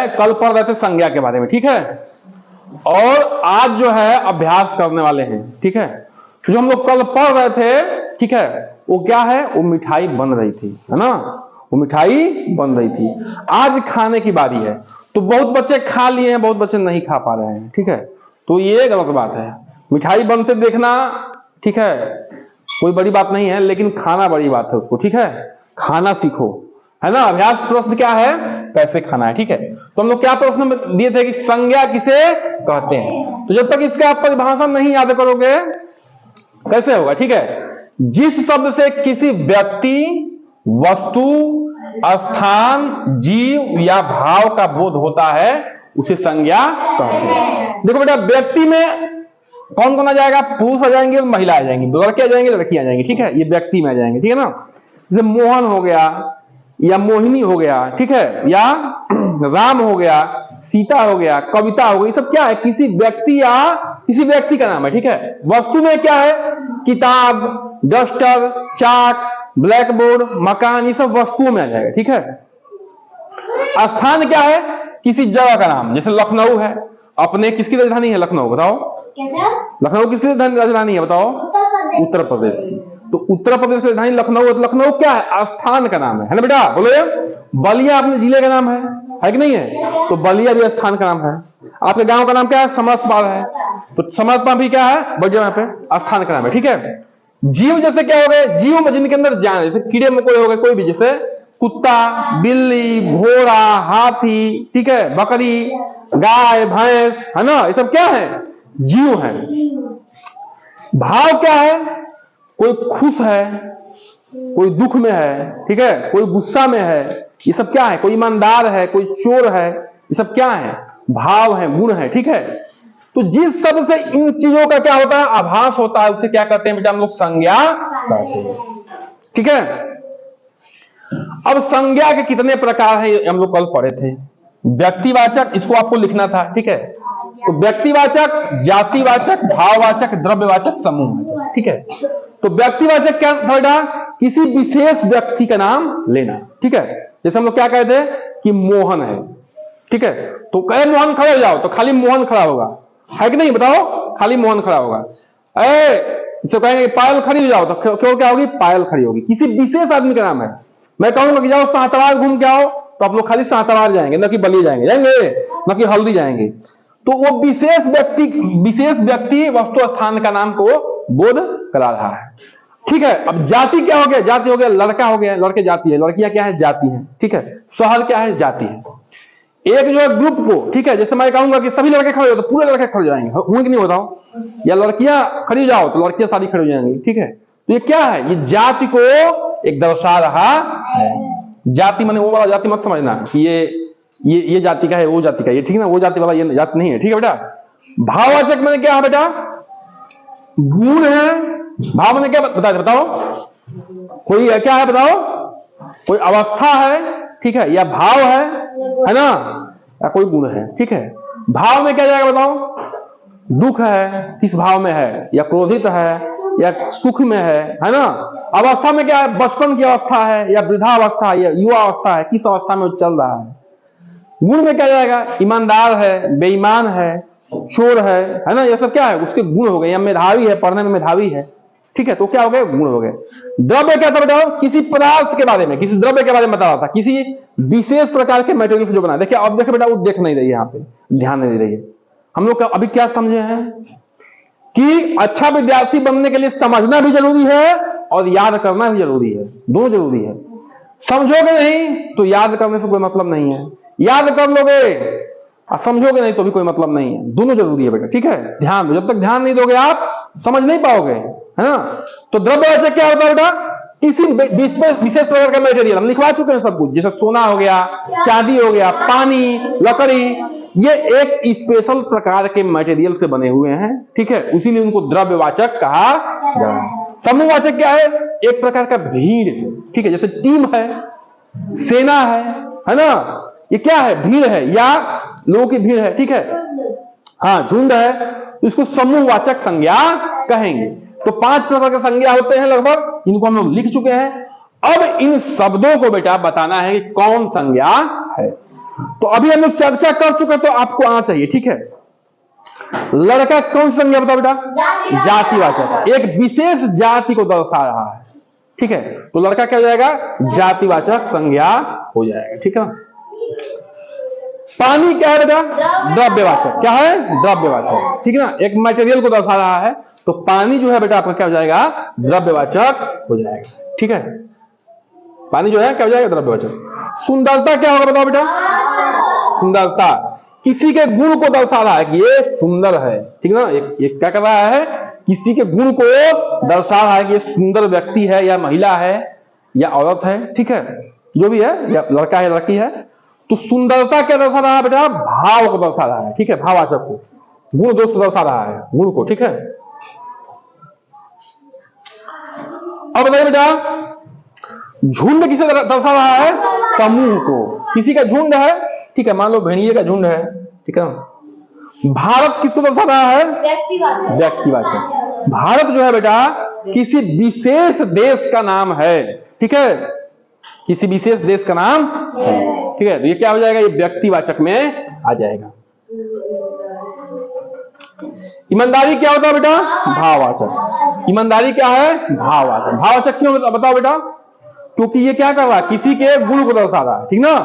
कल पढ़ रहे थे संज्ञा के बारे में, ठीक है, और आज जो है अभ्यास करने वाले हैं, ठीक है। तो जो हम लोग कल पढ़ रहे थे, ठीक है, वो क्या है, वो मिठाई बन रही थी, है ना, वो मिठाई बन रही थी। आज खाने की बारी है, तो बहुत बच्चे खा लिए हैं, बहुत बच्चे नहीं खा पा रहे हैं, ठीक है, तो ये गलत बात है। मिठाई बनते देखना, ठीक है, कोई बड़ी बात नहीं है, लेकिन खाना बड़ी बात है उसको, ठीक है, खाना सीखो, है ना। अभ्यास प्रश्न क्या है, कैसे खाना है, ठीक है। तो हम लोग क्या प्रश्न दिए थे कि संज्ञा किसे कहते हैं, तो जब तक इसका आप परिभाषा नहीं याद करोगे कैसे होगा, ठीक है। जिस शब्द से किसी व्यक्ति, वस्तु, स्थान, जीव या भाव का बोध होता है उसे संज्ञा कहते हैं। देखो बेटा, व्यक्ति में कौन कौन आ जाएगा, पुरुष आ जाएंगे और महिला आ जाएंगी, लड़के आ जाएंगे, लड़की आ जाएंगी, ठीक है, ये व्यक्ति में आ जाएंगे, ठीक है ना। जैसे मोहन हो गया या मोहिनी हो गया, ठीक है, या राम हो गया, सीता हो गया, कविता हो गई, सब क्या है, किसी व्यक्ति या किसी व्यक्ति का नाम है, ठीक है। वस्तु में क्या है, किताब, डस्टर, चाक, ब्लैक बोर्ड, मकान, ये सब वस्तुओं में आ जाएगा, ठीक है। स्थान क्या है, किसी जगह का नाम, जैसे लखनऊ है, अपने किसकी राजधानी है, लखनऊ, बताओ लखनऊ किसकी राजधानी है, बताओ, उत्तर प्रदेश की। तो उत्तर प्रदेश की राजधानी लखनऊ है, तो लखनऊ क्या है, स्थान का नाम है ना बेटा, बोलो। बलिया अपने जिले का नाम है कि नहीं है, तो बलिया भी स्थान का नाम है। आपके गांव का नाम क्या है, समर्थपाल है, तो समर्थपाल भी क्या है, बलिया यहाँ पे स्थान का नाम है, ठीक है। जीव जैसे क्या हो गए, जीव में जिनके अंदर जान, जैसे कीड़े मकोड़े हो गए, कोई भी, जैसे कुत्ता, बिल्ली, घोड़ा, हाथी, ठीक है, बकरी, गाय, भैंस, है ना, ये सब क्या है, जीव है। भाव क्या है, कोई खुश है, कोई दुख में है, ठीक है, कोई गुस्सा में है, ये सब क्या है, कोई ईमानदार है, कोई चोर है, ये सब क्या है, भाव है, गुण है, ठीक है। तो जिस शब्द से इन चीजों का क्या होता है, आभास होता है, उसे क्या कहते हैं बेटा, हम लोग संज्ञा कहते हैं, ठीक है। अब संज्ञा के कितने प्रकार हैं हम लोग कल पढ़े थे। व्यक्तिवाचक, इसको आपको लिखना था, ठीक है। तो व्यक्तिवाचक, जातिवाचक, भाववाचक, द्रव्यवाचक, समूहवाचक, ठीक है। तो व्यक्तिवाचक क्या था बेटा, किसी विशेष व्यक्ति का नाम लेना, ठीक है। जैसे हम लोग क्या कहते हैं कि मोहन है, ठीक है, तो कहे मोहन खड़े हो जाओ, तो खाली मोहन खड़ा होगा, है कि नहीं, बताओ, खाली मोहन खड़ा होगा। इसे कहेंगे पायल खड़ी हो जाओ, तो क्यों क्या होगी, पायल खड़ी होगी, किसी विशेष आदमी का नाम है। मैं कहूंगा कि जाओ साहतवार घूम के आओ, तो आप लोग खाली साहतवार जाएंगे, न कि बलिया जाएंगे, न कि हल्दी जाएंगे। तो वो विशेष व्यक्ति वस्तु स्थान का नाम को बोध करा रहा है, ठीक है। अब जाति क्या हो गया, जाति हो गया, लड़का हो गया, लड़के जाति है, लड़कियां क्या है, जाति है, ठीक है। शहर क्या है, जाति है। एक जो है ग्रुप को, ठीक है, जैसे मैं कहूंगा कि सभी लड़के खड़े हो, तो पूरे लड़के खड़े जाएंगे, होंगे कि नहीं, बताओ, या लड़कियां खड़ी जाओ, तो लड़कियां सारी खड़ी हो जाएंगी, ठीक है। तो ये क्या है, ये जाति को एक दर्शा रहा है। जाति माने वो वाला जाति मत समझना कि ये जाति का है, वो जाति का है, ठीक है ना, वो जाति वाला ये जाति नहीं है, ठीक है बेटा। भाववाचक माने क्या है बेटा, गुण है। भाव माने क्या बताओ, कोई क्या है, बताओ, कोई अवस्था है, ठीक है, या भाव है ना, या कोई गुण है, ठीक है। भाव में क्या जाएगा, बताओ, दुख है, किस भाव में है, या क्रोधित है, या सुख में है ना। अवस्था में क्या है, बचपन की अवस्था है, या वृद्धावस्था है, या युवा अवस्था है, किस अवस्था में चल रहा है। गुण में क्या जाएगा, ईमानदार है, बेईमान है, चोर है ना, ये सब क्या है, उसके गुण हो गए। या मेधावी है, पढ़ने में मेधावी है, ठीक है, तो क्या हो गए, गुण हो गए। द्रव्य क्या था बताओ, किसी पदार्थ के बारे में, किसी द्रव्य के बारे में बता रहा था, किसी विशेष प्रकार के मटेरियल से जो बना। देखिए अब देखिए बेटा, वो देख नहीं रही है, यहाँ पे ध्यान नहीं दे रही है। हम लोग अभी क्या समझे हैं कि अच्छा विद्यार्थी बनने के लिए समझना भी जरूरी है और याद करना भी जरूरी है, दोनों जरूरी है। समझोगे नहीं तो याद करने से कोई मतलब नहीं है, याद कर लोगे और समझोगे नहीं तो भी कोई मतलब नहीं है, दोनों जरूरी है बेटा, ठीक है। ध्यान दो, जब तक ध्यान नहीं दोगे आप समझ नहीं पाओगे, है ना। तो द्रव्यवाचक क्या होता है बेटा, किसी विशेष प्रकार का मटेरियल, हम लिखवा चुके हैं सब कुछ, जैसे सोना हो गया, चांदी हो गया, पानी, लकड़ी, ये एक स्पेशल प्रकार के मटेरियल से बने हुए हैं, ठीक है, इसीलिए उनको द्रव्यवाचक कहा जाता है। समूहवाचक क्या है, एक प्रकार का भीड़, ठीक है, जैसे टीम है, सेना है ना, ये क्या है, भीड़ है या लोगों की भीड़ है, ठीक है, हाँ, झुंड है, तो इसको समूहवाचक संज्ञा कहेंगे। तो 5 प्रकार के संज्ञा होते हैं लगभग, इनको हम लोग लिख चुके हैं। अब इन शब्दों को बेटा बताना है कि कौन संज्ञा है। तो अभी हम लोग चर्चा कर चुके, तो आपको आना चाहिए, ठीक है। लड़का कौन सी संज्ञा बताओ बेटा? जातिवाचक, एक विशेष जाति को दर्शा रहा है, ठीक है। तो लड़का क्या हो जाएगा? जातिवाचक संज्ञा हो जाएगा, ठीक है। पानी क्या है बेटा? द्रव्यवाचक। क्या है? द्रव्यवाचक, ठीक है ना। एक मटेरियल को दर्शा रहा है, तो पानी जो है बेटा आपका क्या हो जाएगा? द्रव्यवाचक हो जाएगा, ठीक है। पानी जो है क्या हो जाएगा? द्रव्यवाचक। सुंदरता क्या होगा बताओ बेटा? सुंदरता किसी के गुण को दर्शा रहा है कि ये सुंदर है, ठीक है ना। ये क्या कर रहा है? किसी के गुण को दर्शा रहा है कि ये सुंदर व्यक्ति है, या महिला है, या औरत है, ठीक है, जो भी है, या लड़का है, लड़की है। तो सुंदरता क्या दर्शा रहा है बेटा? भाव को दर्शा रहा है, ठीक है, भाववाचक को, गुण दोष को दर्शा रहा है, गुण को, ठीक है। अब बताइए बेटा, झुंड किसे दर्शा रहा है? समूह को। किसी का झुंड है, ठीक है, मान लो भेड़िए का झुंड है, ठीक है। भारत किसको दर्शा रहा है? व्यक्तिवाचक। भारत जो है बेटा किसी विशेष देश का नाम है, ठीक है, किसी विशेष देश का नाम है, ठीक है। तो ये क्या हो जाएगा? ये व्यक्तिवाचक में आ जाएगा। ईमानदारी क्या होता है बेटा? भाववाचक। ईमानदारी क्या है? भाववाचक। भाववाचक क्यों बताओ बेटा? क्योंकि ये क्या कर रहा है? किसी के गुण को दर्शा रहा है, ठीक ना।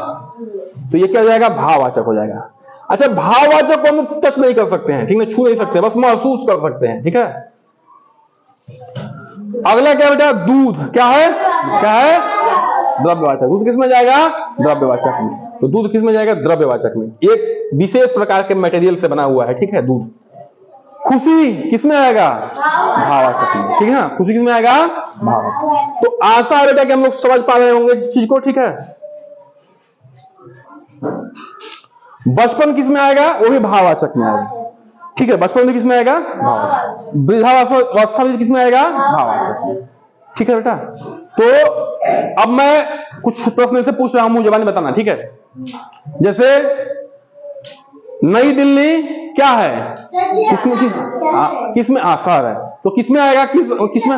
तो ये क्या हो जाएगा? भाववाचक हो जाएगा। अच्छा, भाववाचक को हम टच नहीं कर सकते हैं, ठीक है, छू नहीं सकते, बस महसूस कर सकते हैं, ठीक है। अगला क्या बेटा? दूध क्या है? क्या है? द्रव्यवाचक। दूध किसमें जाएगा? द्रव्यवाचक में। तो दूध किसमें जाएगा? द्रव्यवाचक में। एक विशेष प्रकार के मटेरियल से बना हुआ है, ठीक है, दूध। खुशी किसमें आएगा? भाववाचक में, ठीक है ना। खुशी किसमें आएगा? भाववाचक। तो आशा है बेटा कि हम लोग समझ पा रहे होंगे इस चीज को, ठीक है। बचपन किसमें आएगा? वो भी भाववाचक में आएगा, ठीक है। बचपन भी किसमें आएगा? भाववाचक। वृद्धावस्था भी किसमें आएगा? भाववाचक, ठीक है बेटा। तो अब मैं कुछ प्रश्न से पूछ रहा हूं, मुझे जवाब बताना, ठीक है। जैसे नई दिल्ली क्या है? किसमें शहर है, तो किसमें आएगा? किसमें?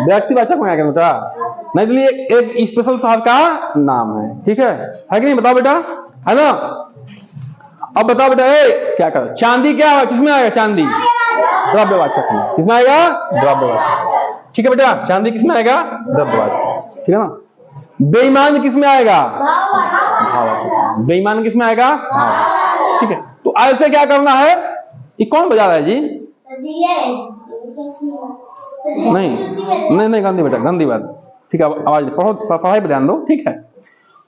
व्यक्तिवाचक में आएगा बेटा। नई दिल्ली एक स्पेशल शहर का नाम है, ठीक है कि नहीं? बताओ बेटा, है ना। अब बताओ बेटा, क्या कर? चांदी क्या है? किसमें आएगा? चांदी द्रव्यवाचक में। किसमें आएगा? द्रव्यवाचक, ठीक है बेटा। चांदी किसमें आएगा? द्रव्यवाचक, ठीक है ना। बेईमान किसमें आएगा? भाववाचक। बेईमान किसमें आएगा? भाववाचक, ठीक है। तो ऐसे क्या करना है? ये कौन बजा रहा है जी? नहीं गंदी बेटा, गंदी बात, ठीक है। आवाज पढ़ो, पढ़ाई पे ध्यान दो, ठीक है।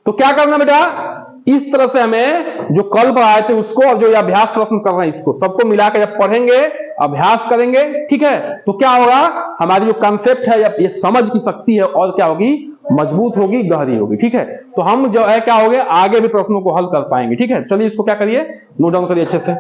तो क्या करना बेटा? इस तरह से हमें जो कल पढ़ाए थे उसको, और जो ये अभ्यास प्रश्न कर रहे हैं इसको सबको मिलाकर जब पढ़ेंगे, अभ्यास करेंगे, ठीक है, तो क्या होगा? हमारी जो कंसेप्ट है या ये समझ की शक्ति है और क्या होगी? मजबूत होगी, गहरी होगी, ठीक है। तो हम जो है क्या होंगे? आगे भी प्रश्नों को हल कर पाएंगे, ठीक है। चलिए इसको क्या करिए? नोट डाउन करिए अच्छे से।